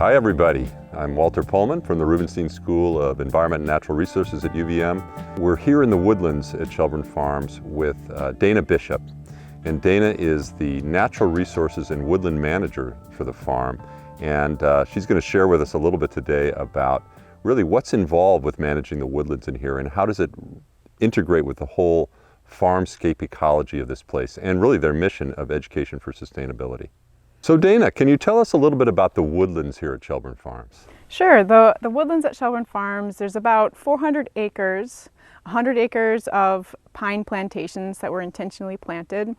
Hi everybody, I'm Walter Poleman from the Rubenstein School of Environment and Natural Resources at UVM. We're here in the Woodlands at Shelburne Farms with Dana Bishop. And Dana is the Natural Resources and Woodland Manager for the farm. And she's going to share with us a little bit today about really what's involved with managing the woodlands in here and how does it integrate with the whole farmscape ecology of this place and really their mission of education for sustainability. So Dana, can you tell us a little bit about the woodlands here at Shelburne Farms? Sure. The woodlands at Shelburne Farms, there's about 400 acres, 100 acres of pine plantations that were intentionally planted,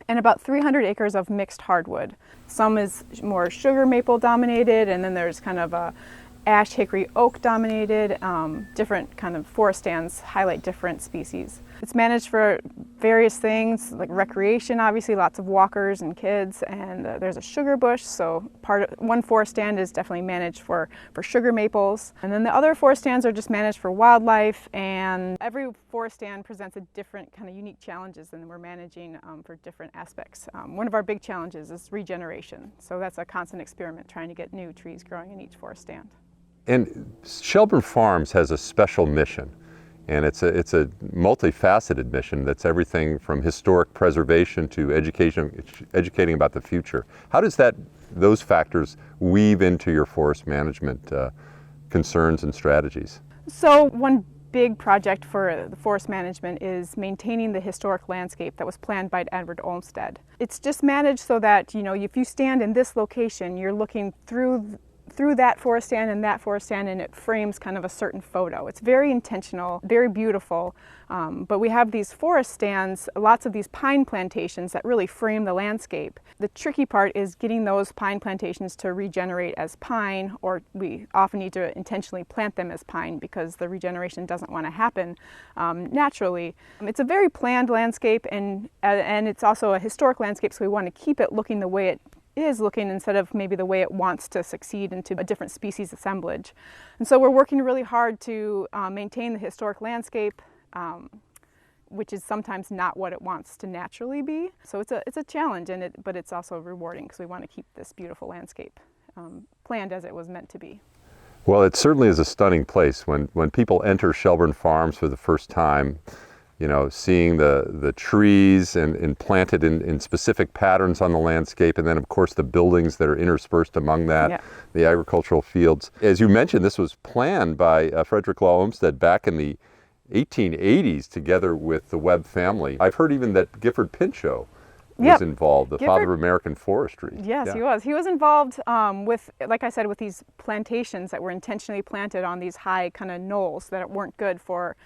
and about 300 acres of mixed hardwood. Some is more sugar maple dominated, and then there's kind of a ash, hickory, oak dominated. Different kind of forest stands highlight different species. It's managed for various things like recreation, obviously lots of walkers and kids, and there's a sugar bush, so one forest stand is definitely managed for sugar maples, and then the other forest stands are just managed for wildlife, and every forest stand presents a different kind of unique challenges, and we're managing for different aspects. One of our big challenges is regeneration, so that's a constant experiment trying to get new trees growing in each forest stand. And Shelburne Farms has a special mission, and it's a multifaceted mission that's everything from historic preservation to educating about the future. How does those factors weave into your forest management concerns and strategies? So one big project for the forest management is maintaining the historic landscape that was planned by Edward Olmsted. It's just managed so that, if you stand in this location, you're looking through that forest stand and that forest stand, and it frames kind of a certain photo. It's very intentional, very beautiful, but we have these forest stands, lots of these pine plantations that really frame the landscape. The tricky part is getting those pine plantations to regenerate as pine, or we often need to intentionally plant them as pine because the regeneration doesn't want to happen naturally. It's a very planned landscape, and it's also a historic landscape, so we want to keep it looking the way it is looking instead of maybe the way it wants to succeed into a different species assemblage. And so we're working really hard to maintain the historic landscape, which is sometimes not what it wants to naturally be. So it's a challenge, but it's also rewarding because we want to keep this beautiful landscape planned as it was meant to be. Well, it certainly is a stunning place. When people enter Shelburne Farms for the first time, seeing the trees and planted in specific patterns on the landscape, and then of course the buildings that are interspersed among that, yeah. The agricultural fields. As you mentioned, this was planned by Frederick Law Olmsted back in the 1880s together with the Webb family. I've heard even that Gifford Pinchot was involved, the father of American forestry. Yes, yeah. He was. He was involved with, like I said, with these plantations that were intentionally planted on these high kind of knolls that weren't good for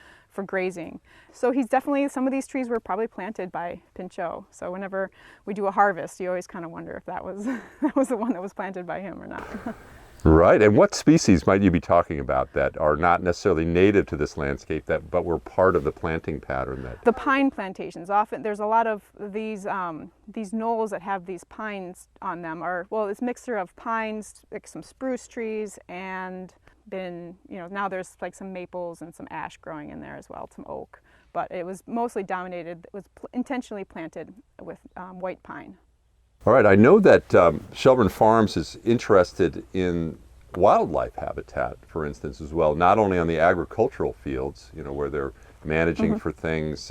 grazing. So some of these trees were probably planted by Pinchot. So whenever we do a harvest, you always kind of wonder if that was the one that was planted by him or not. Right. And what species might you be talking about that are not necessarily native to this landscape but were part of the planting pattern? The pine plantations. Often there's a lot of these knolls that have these pines on them. It's a mixture of pines, like some spruce trees, and now there's like some maples and some ash growing in there as well, some oak. But it was mostly dominated, it was intentionally planted with white pine. All right, I know that Shelburne Farms is interested in wildlife habitat, for instance, as well, not only on the agricultural fields, where they're managing for things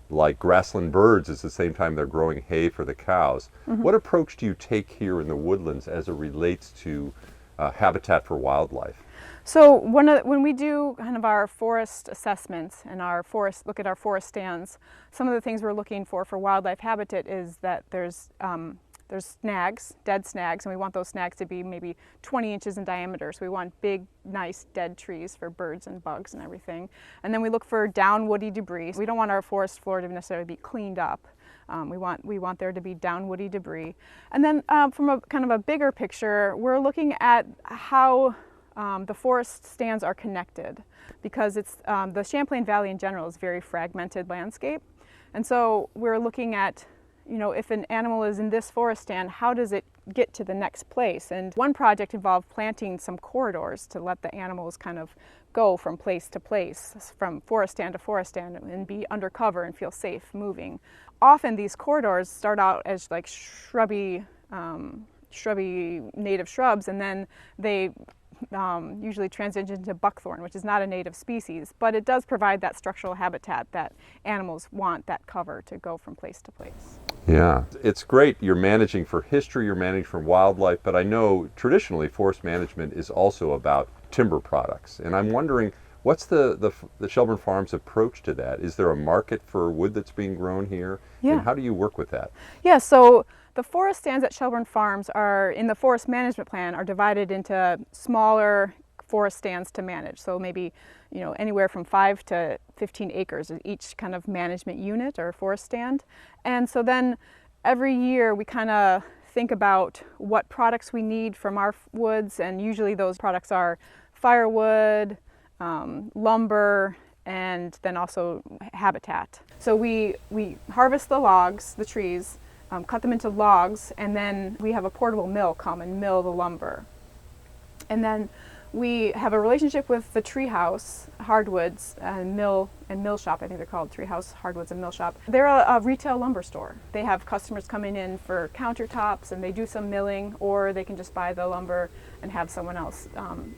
like grassland birds at the same time they're growing hay for the cows. What approach do you take here in the woodlands as it relates to habitat for wildlife? So when we do kind of our forest assessments and look at our forest stands, some of the things we're looking for wildlife habitat is that there's snags, dead snags, and we want those snags to be maybe 20 inches in diameter. So we want big, nice, dead trees for birds and bugs and everything. And then we look for down woody debris. We don't want our forest floor to necessarily be cleaned up. We want there to be down woody debris. And then from a kind of a bigger picture, we're looking at how the forest stands are connected, because the Champlain Valley in general is a very fragmented landscape. And so we're looking at, if an animal is in this forest stand, how does it get to the next place? And one project involved planting some corridors to let the animals kind of go from place to place, from forest stand to forest stand, and be undercover and feel safe moving. Often these corridors start out as like shrubby shrubby native shrubs, and then they usually transition into buckthorn, which is not a native species, but it does provide that structural habitat that animals want, that cover to go from place to place. Yeah, it's great. You're managing for history, you're managing for wildlife, but I know traditionally forest management is also about timber products. And I'm wondering, what's the Shelburne Farms approach to that? Is there a market for wood that's being grown here? Yeah. And how do you work with that? Yeah, so the forest stands at Shelburne Farms are, in the forest management plan, are divided into smaller forest stands to manage. So maybe, anywhere from 5 to 15 acres is each kind of management unit or forest stand. And so then every year we kind of think about what products we need from our woods, and usually those products are firewood, lumber, and then also habitat. So we harvest the logs, the trees, cut them into logs, and then we have a portable mill come and mill the lumber. And then we have a relationship with the Treehouse Hardwoods and Mill Shop. I think they're called Treehouse Hardwoods and Mill Shop. They're a retail lumber store. They have customers coming in for countertops, and they do some milling, or they can just buy the lumber and have someone else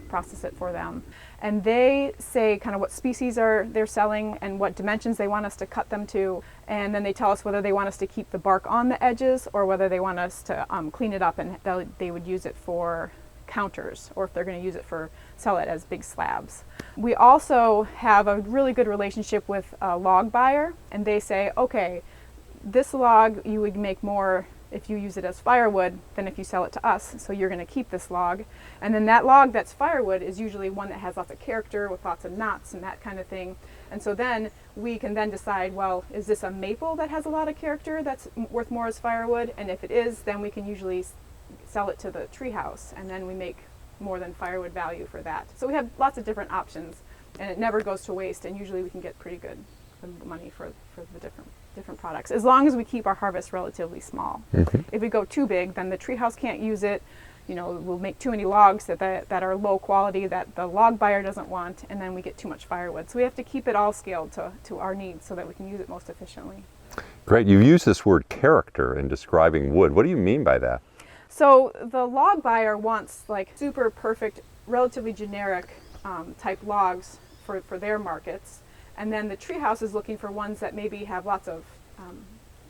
process it for them. And they say kind of what species they're selling and what dimensions they want us to cut them to, and then they tell us whether they want us to keep the bark on the edges or whether they want us to clean it up, and they would use it for counters, or if they're going to use it for sell it as big slabs. We also have a really good relationship with a log buyer, and they say, okay, this log you would make more if you use it as firewood than if you sell it to us, so you're going to keep this log. And then that log that's firewood is usually one that has lots of character with lots of knots and that kind of thing. And so then we can then decide, well, is this a maple that has a lot of character that's worth more as firewood? And if it is, then we can usually sell it to the treehouse, and then we make more than firewood value for that. So we have lots of different options, and it never goes to waste, and usually we can get pretty good money for the different products, as long as we keep our harvest relatively small. Mm-hmm. If we go too big, then the treehouse can't use it. We'll make too many logs that are low quality that the log buyer doesn't want, and then we get too much firewood. So we have to keep it all scaled to our needs so that we can use it most efficiently. Great. You use this word character in describing wood. What do you mean by that? So the log buyer wants like super perfect, relatively generic type logs for their markets. And then the treehouse is looking for ones that maybe have lots of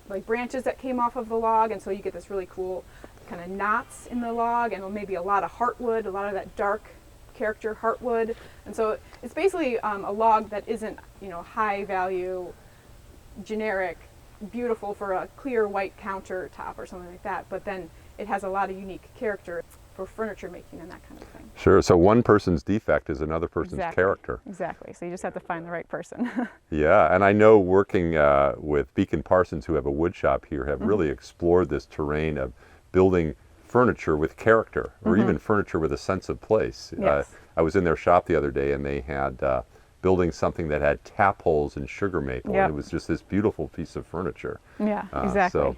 like branches that came off of the log, and so you get this really cool kind of knots in the log, and maybe a lot of heartwood, a lot of that dark character heartwood. And so it's basically a log that isn't, high value, generic, beautiful for a clear white countertop or something like that, but then it has a lot of unique character for furniture making and that kind of thing. Sure. So one person's defect is another person's character. Exactly. So you just have to find the right person. Yeah. And I know working with Beacon Parsons, who have a wood shop here, have really explored this terrain of building furniture with character, or even furniture with a sense of place. Yes. I was in their shop the other day, and they had building something that had tap holes in sugar maple. Yep. And it was just this beautiful piece of furniture. Yeah, exactly. So,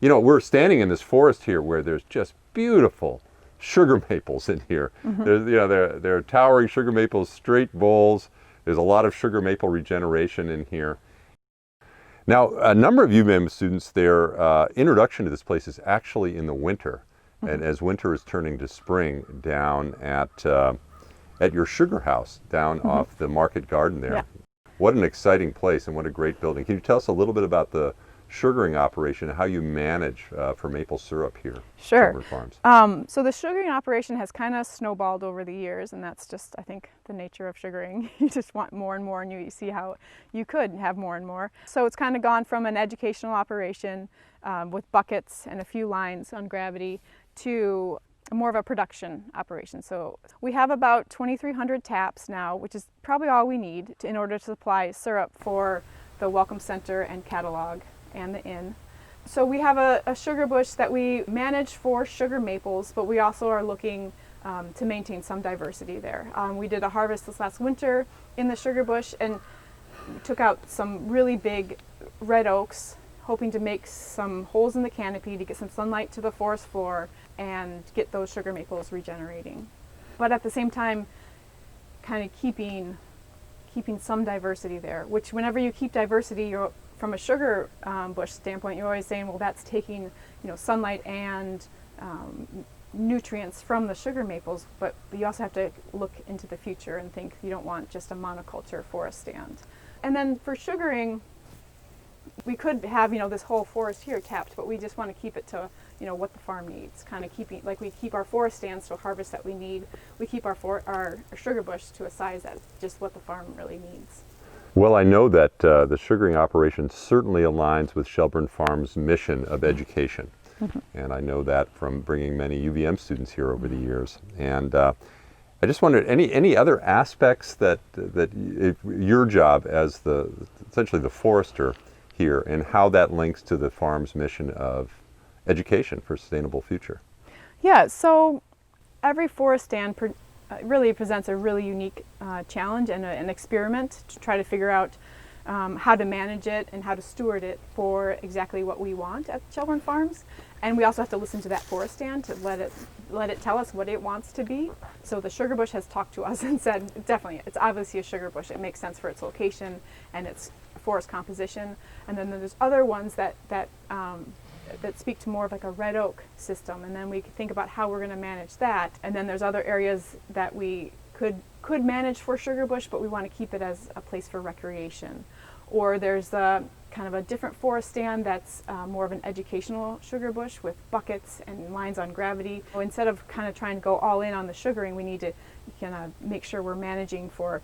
we're standing in this forest here where there's just beautiful sugar maples in here. They're towering sugar maples, straight boles. There's a lot of sugar maple regeneration in here. Now, a number of UVM students, their introduction to this place is actually in the winter. And as winter is turning to spring, down at your sugar house, down off the market garden there. Yeah. What an exciting place, and what a great building. Can you tell us a little bit about the sugaring operation, how you manage for maple syrup here? Sure. At Shelburne Farms? So the sugaring operation has kind of snowballed over the years, and that's just, I think, the nature of sugaring. You just want more and more, and you see how you could have more and more. So it's kind of gone from an educational operation with buckets and a few lines on gravity to more of a production operation. So we have about 2,300 taps now, which is probably all we need in order to supply syrup for the Welcome Center and Catalog and the inn. So we have a sugar bush that we manage for sugar maples, but we also are looking to maintain some diversity there. We did a harvest this last winter in the sugar bush and took out some really big red oaks, hoping to make some holes in the canopy to get some sunlight to the forest floor and get those sugar maples regenerating. But at the same time, kind of keeping some diversity there, which whenever you keep diversity, from a sugar bush standpoint, you're always saying, well, that's taking sunlight and nutrients from the sugar maples, but you also have to look into the future and think you don't want just a monoculture forest stand. And then for sugaring, we could have, this whole forest here tapped, but we just want to keep it to, what the farm needs. Kind of keeping, like we keep our forest stands to a harvest that we need. We keep our sugar bush to a size that's just what the farm really needs. Well, I know that the sugaring operation certainly aligns with Shelburne Farms' mission of education. Mm-hmm. And I know that from bringing many UVM students here over the years. And I just wondered, any other aspects that your job as essentially the forester here, and how that links to the farm's mission of education for a sustainable future? Yeah, so every forest stand really presents a really unique challenge and an experiment to try to figure out how to manage it and how to steward it for exactly what we want at Shelburne Farms. And we also have to listen to that forest stand to let it tell us what it wants to be. So the sugar bush has talked to us and said, definitely, it's obviously a sugar bush. It makes sense for its location and its forest composition. And then there's other ones that speak to more of like a red oak system. And then we think about how we're going to manage that. And then there's other areas that we could manage for sugar bush, but we want to keep it as a place for recreation. Or there's kind of a different forest stand that's more of an educational sugar bush with buckets and lines on gravity. So instead of kind of trying to go all in on the sugaring, we need to kind of make sure we're managing for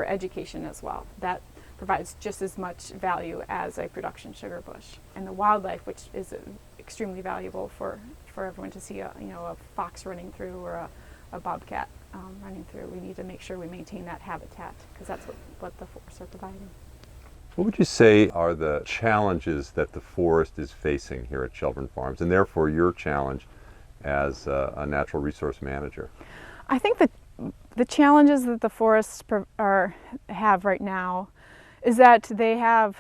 education as well. That provides just as much value as a production sugar bush. And the wildlife, which is extremely valuable for everyone to see a fox running through or a bobcat running through. We need to make sure we maintain that habitat because that's what the forests are providing. What would you say are the challenges that the forest is facing here at Shelburne Farms, and therefore your challenge as a natural resource manager? I think that the challenges that the forests have right now is that they are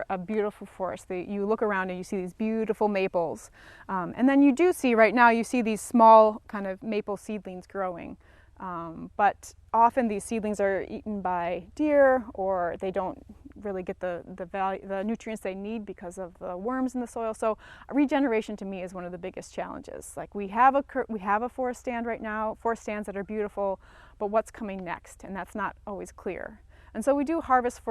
a beautiful forest. You look around and you see these beautiful maples. And then you do see, right now, you see these small kind of maple seedlings growing. But often these seedlings are eaten by deer, or they don't really get the nutrients they need because of the worms in the soil. So regeneration to me is one of the biggest challenges. Like we have a forest stand right now, forest stands that are beautiful, but what's coming next? And that's not always clear. And so we do harvest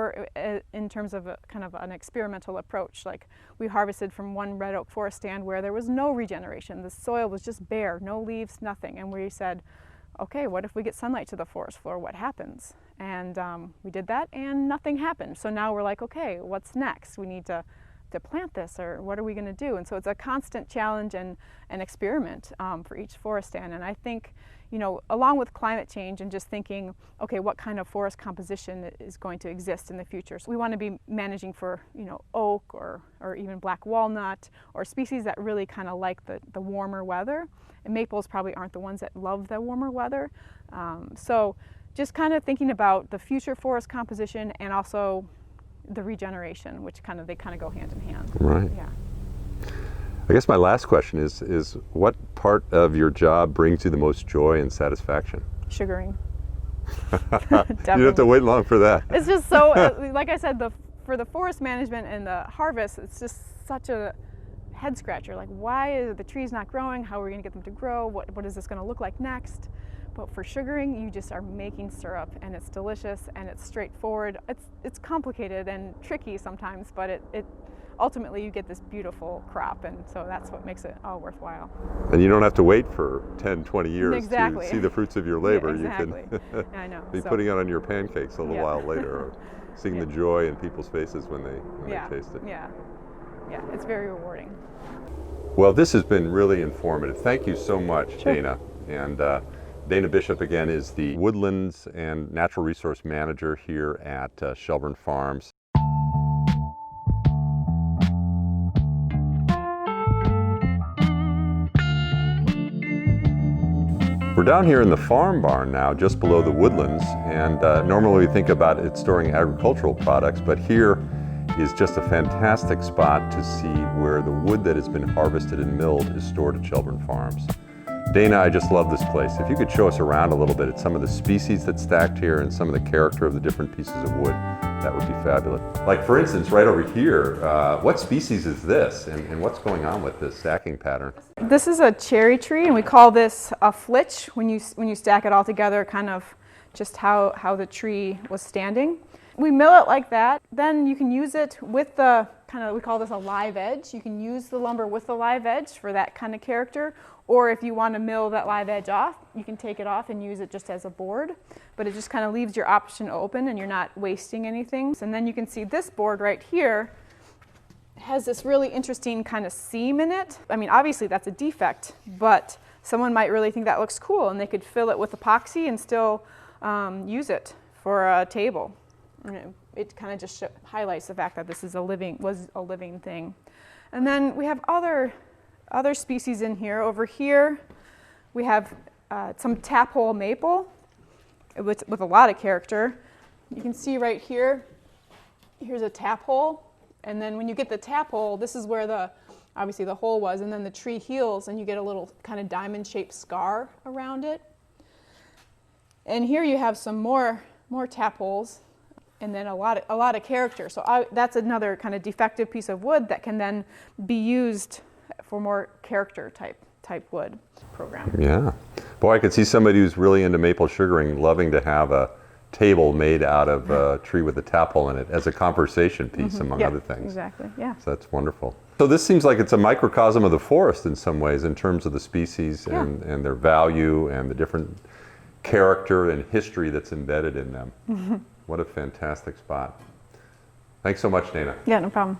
in terms of kind of an experimental approach. Like we harvested from one red oak forest stand where there was no regeneration. The soil was just bare, no leaves, nothing. And we said, okay, what if we get sunlight to the forest floor? What happens? And we did that and nothing happened. So now we're like, okay, what's next? We need to plant this, or what are we going to do? And so it's a constant challenge and an experiment for each forest stand. And I think, along with climate change and just thinking, okay, what kind of forest composition is going to exist in the future? So we want to be managing for, oak or even black walnut, or species that really kind of like the warmer weather. And maples probably aren't the ones that love the warmer weather. So just kind of thinking about the future forest composition and also the regeneration, which they kind of go hand in hand. Right. Yeah. I guess my last question is what part of your job brings you the most joy and satisfaction? Sugaring. You don't have to wait long for that. It's just so, like I said, for the forest management and the harvest, it's just such a head scratcher. Like, why are the trees not growing? How are we going to get them to grow? What is this going to look like next? But for sugaring, you just are making syrup, and it's delicious and it's straightforward. It's complicated and tricky sometimes, but it ultimately you get this beautiful crop, and so that's what makes it all worthwhile. And you don't have to wait for 10, 20 years exactly. to see the fruits of your labor. Yeah, exactly. You can I know. be putting it on your pancakes a little while later, or seeing the joy in people's faces when they taste it. Yeah, it's very rewarding. Well, this has been really informative. Thank you so much, Sure. Dana. And Dana Bishop, again, is the Woodlands and Natural Resource Manager here at Shelburne Farms. We're down here in the farm barn now, just below the woodlands, and normally we think about it storing agricultural products, but here is just a fantastic spot to see where the wood that has been harvested and milled is stored at Shelburne Farms. Dana, I just love this place. If you could show us around a little bit at some of the species that's stacked here and some of the character of the different pieces of wood, that would be fabulous. Like for instance, right over here, what species is this and what's going on with this stacking pattern? This is a cherry tree, and we call this a flitch when you stack it all together, kind of just how the tree was standing. We mill it like that. Then you can use it with the we call this a live edge. You can use the lumber with the live edge for that kind of character. Or if you want to mill that live edge off, you can take it off and use it just as a board. But it just kind of leaves your option open and you're not wasting anything. And then you can see this board right here has this really interesting kind of seam in it. I mean, obviously that's a defect, but someone might really think that looks cool and they could fill it with epoxy and still use it for a table. It kind of just highlights the fact that this is was a living thing. And then we have other species in here. Over here, we have some taphole maple with a lot of character. You can see right here, here's a taphole. And then when you get the taphole, this is where obviously the hole was, and then the tree heals and you get a little kind of diamond-shaped scar around it. And here you have some more tapholes, and then a lot of character. So that's another kind of defective piece of wood that can then be used for more character type wood program. Yeah. Boy, I could see somebody who's really into maple sugaring loving to have a table made out of a tree with a taphole in it as a conversation piece, among other things. Exactly, yeah. So that's wonderful. So this seems like it's a microcosm of the forest in some ways in terms of the species and their value and the different character and history that's embedded in them. What a fantastic spot. Thanks so much, Dana. Yeah, no problem.